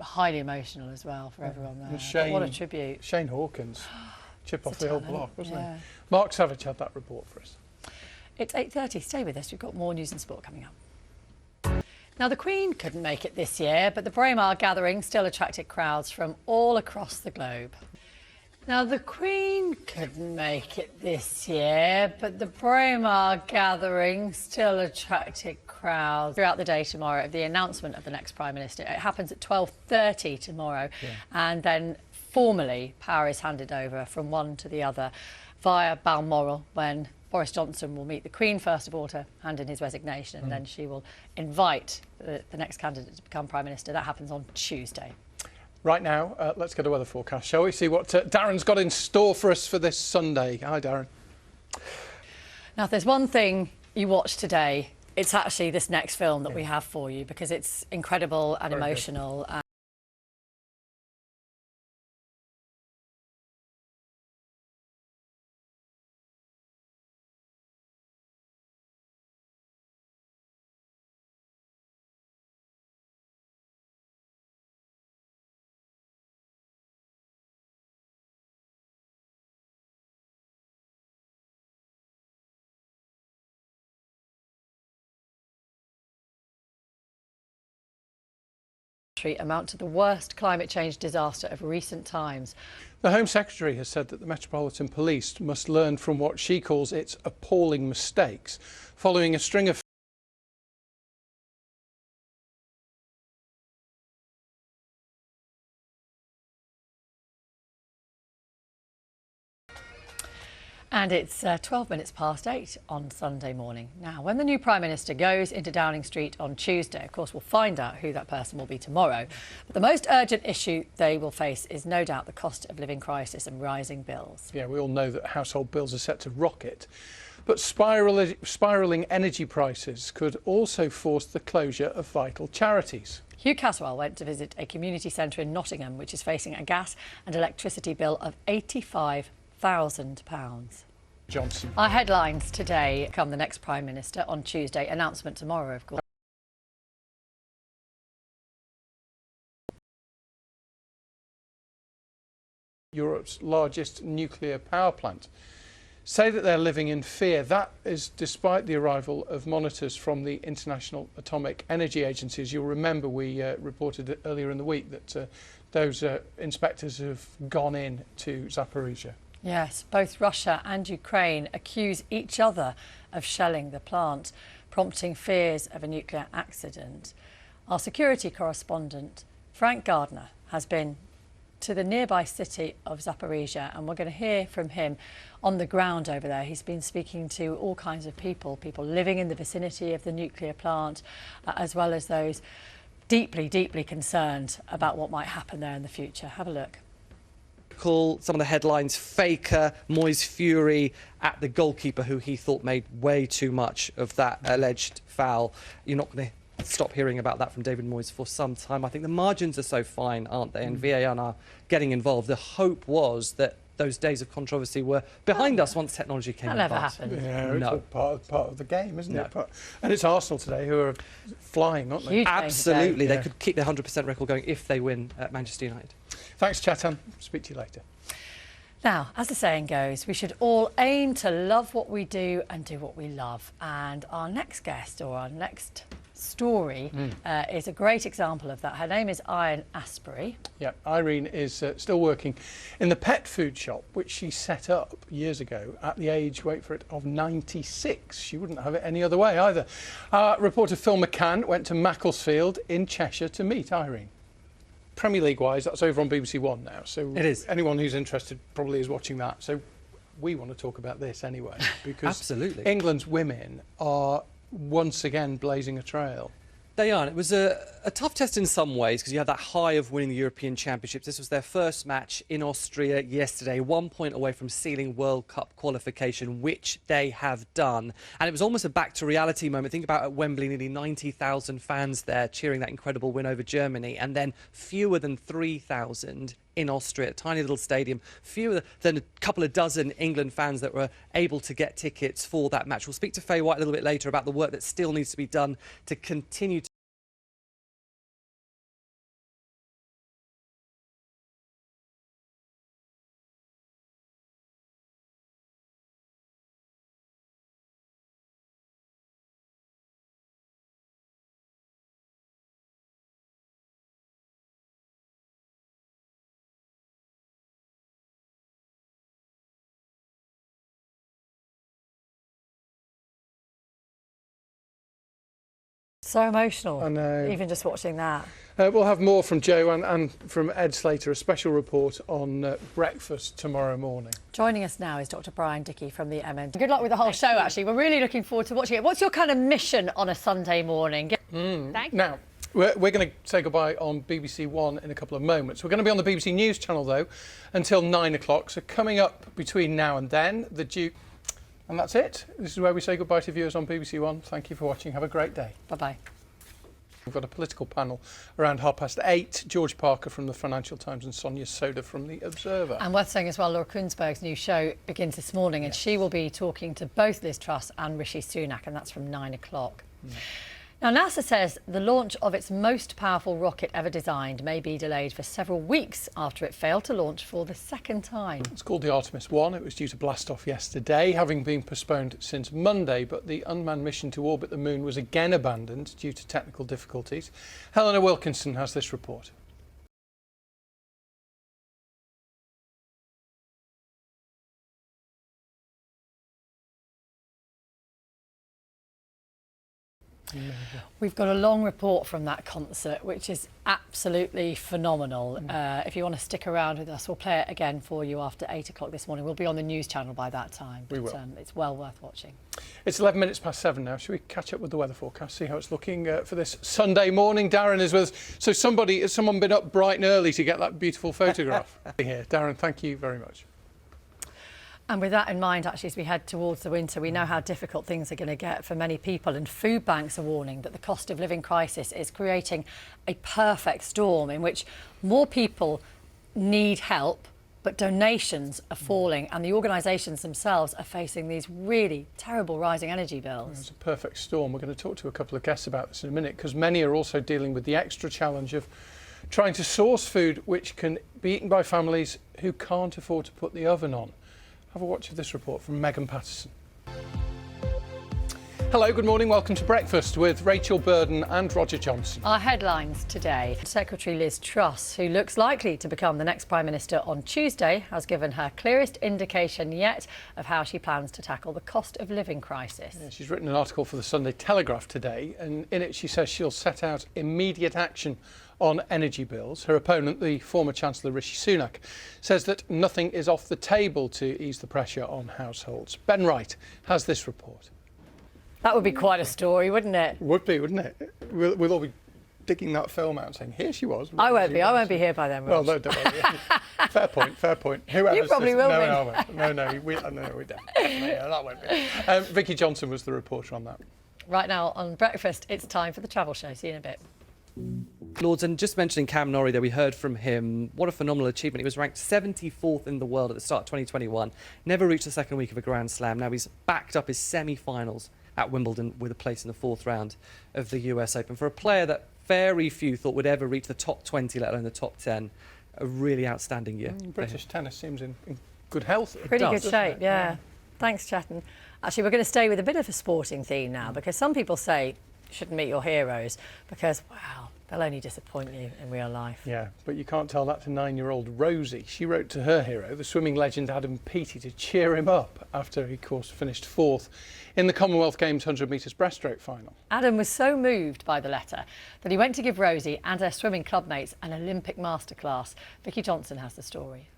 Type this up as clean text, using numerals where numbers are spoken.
highly emotional as well for everyone there. Shane, what a tribute. Shane Hawkins, chip off the old block, wasn't he? Mark Savage had that report for us. It's 8:30. Stay with us. We've got more news and sport coming up. Now, the Queen couldn't make it this year, but the Braemar gathering still attracted crowds from all across the globe. Now, the Queen couldn't make it this year, but the Braemar gathering still attracted crowds throughout the day tomorrow of the announcement of the next Prime Minister. It happens at 12:30 tomorrow, and then formally power is handed over from one to the other via Balmoral, when Boris Johnson will meet the Queen first of all to hand in his resignation, and then she will invite the next candidate to become Prime Minister. That happens on Tuesday. Right now, let's get a weather forecast, shall we? See what Darren's got in store for us for this Sunday. Hi, Darren. Now, if there's one thing you watch today, it's actually this next film that we have for you, because it's incredible and emotional. Amount to the worst climate change disaster of recent times. The Home Secretary has said that the Metropolitan Police must learn from what she calls its appalling mistakes following a string of And it's 12 minutes past 8 on Sunday morning. Now, when the new Prime Minister goes into Downing Street on Tuesday, of course, we'll find out who that person will be tomorrow. But the most urgent issue they will face is no doubt the cost of living crisis and rising bills. Yeah, we all know that household bills are set to rocket. But spiralling energy prices could also force the closure of vital charities. Hugh Caswell went to visit a community centre in Nottingham, which is facing a gas and electricity bill of £85,000. Johnson. Our headlines today: come the next Prime Minister on Tuesday. Announcement tomorrow, of course. Europe's largest nuclear power plant, say that they're living in fear. That is despite the arrival of monitors from the International Atomic Energy Agency. As you'll remember, we reported earlier in the week that those inspectors have gone in to Zaporizhzhia. Yes, both Russia and Ukraine accuse each other of shelling the plant, prompting fears of a nuclear accident. Our security correspondent, Frank Gardner, has been to the nearby city of Zaporizhzhia, and we're going to hear from him on the ground over there. He's been speaking to all kinds of people living in the vicinity of the nuclear plant, as well as those deeply, deeply concerned about what might happen there in the future. Have a look. Call some of the headlines: Faker, Moyes fury at the goalkeeper who he thought made way too much of that alleged foul. You're not going to stop hearing about that from David Moyes for some time. I think the margins are so fine, aren't they? And VAR are getting involved. The hope was that those days of controversy were behind us once technology came in. That never happened. Yeah, it's all part of the game, isn't it? And it's Arsenal today who are flying, aren't they? Huge Absolutely. They could keep their 100% record going if they win at Manchester United. Thanks, Chetan. Speak to you later. Now, as the saying goes, we should all aim to love what we do and do what we love. And our next guest, or our next story, is a great example of that. Her name is Irene Asprey. Yeah, Irene is still working in the pet food shop, which she set up years ago at the age, wait for it, of 96. She wouldn't have it any other way either. Reporter Phil McCann went to Macclesfield in Cheshire to meet Irene. Premier League wise, that's over on BBC One now, so it is. Anyone who's interested probably is watching that. So we want to talk about this anyway, because Absolutely. England's women are once again blazing a trail. They are. It was a tough test in some ways, because you had that high of winning the European Championships. This was their first match in Austria yesterday, 1 point away from sealing World Cup qualification, which they have done. And it was almost a back-to-reality moment. Think about at Wembley, nearly 90,000 fans there cheering that incredible win over Germany, and then fewer than 3,000 in Austria, a tiny little stadium, fewer than a couple of dozen England fans that were able to get tickets for that match. We'll speak to Faye White a little bit later about the work that still needs to be done to continue So emotional. I know. Even just watching that. We'll have more from Joe and from Ed Slater, a special report on breakfast tomorrow morning. Joining us now is Dr. Brian Dickey from the MN. Good luck with the whole show, actually. We're really looking forward to watching it. What's your kind of mission on a Sunday morning? Thank you. Now, we're going to say goodbye on BBC One in a couple of moments. We're going to be on the BBC News channel, though, until 9 o'clock. So coming up between now and then, the Duke... And that's it. This is where we say goodbye to viewers on BBC One. Thank you for watching. Have a great day. Bye-bye. We've got a political panel around 8:30. George Parker from the Financial Times and Sonia Soda from the Observer. And worth saying as well, Laura Kunsberg's new show begins this morning, and she will be talking to both Liz Truss and Rishi Sunak, and that's from 9 o'clock. Now, NASA says the launch of its most powerful rocket ever designed may be delayed for several weeks after it failed to launch for the second time. It's called the Artemis 1. It was due to blast off yesterday, having been postponed since Monday, but the unmanned mission to orbit the moon was again abandoned due to technical difficulties. Helena Wilkinson has this report. We've got a long report from that concert, which is absolutely phenomenal. If you want to stick around with us, we'll play it again for you after 8 o'clock this morning. We'll be on the news channel by that time. We will. It's well worth watching. It's 11 minutes past 7 now. Should we catch up with the weather forecast, see how it's looking for this Sunday morning? Darren is with us. So has someone been up bright and early to get that beautiful photograph? Here, Darren, thank you very much. And with that in mind, actually, as we head towards the winter, we know how difficult things are going to get for many people, and food banks are warning that the cost of living crisis is creating a perfect storm in which more people need help, but donations are falling, and the organisations themselves are facing these really terrible rising energy bills. It's a perfect storm. We're going to talk to a couple of guests about this in a minute, because many are also dealing with the extra challenge of trying to source food which can be eaten by families who can't afford to put the oven on. Have a watch of this report from Megan Patterson. Hello, good morning. Welcome to Breakfast with Rachel Burden and Roger Johnson. Our headlines today. Secretary Liz Truss, who looks likely to become the next Prime Minister on Tuesday, has given her clearest indication yet of how she plans to tackle the cost of living crisis. Yeah, she's written an article for the Sunday Telegraph today, and in it she says she'll set out immediate action on energy bills. Her opponent, the former Chancellor Rishi Sunak, says that nothing is off the table to ease the pressure on households. Ben Wright has this report. That would be quite a story, wouldn't it? Would be, wouldn't it? We'll all be digging that film out and saying, here she was. I won't be here by then, Rob. Well, no, don't worry. Fair point. Whoever You probably will be. No, we don't. No, that won't be. Vicky Johnson was the reporter on that. Right now on Breakfast, it's time for the travel show. See you in a bit. Lords, and just mentioning Cam Norrie there, we heard from him. What a phenomenal achievement. He was ranked 74th in the world at the start of 2021. Never reached the second week of a Grand Slam. Now he's backed up his semi-finals at Wimbledon with a place in the fourth round of the US Open. For a player that very few thought would ever reach the top 20, let alone the top 10, a really outstanding year. British tennis seems in good health. Pretty good shape, yeah. Thanks, Chetton. Actually, we're going to stay with a bit of a sporting theme now, because some people say you shouldn't meet your heroes because, wow, they'll only disappoint you in real life. Yeah, but you can't tell that to 9-year-old Rosie. She wrote to her hero, the swimming legend Adam Peaty, to cheer him up after he, of course, finished fourth in the Commonwealth Games 100 metres breaststroke final. Adam was so moved by the letter that he went to give Rosie and her swimming clubmates an Olympic masterclass. Vicky Johnson has the story.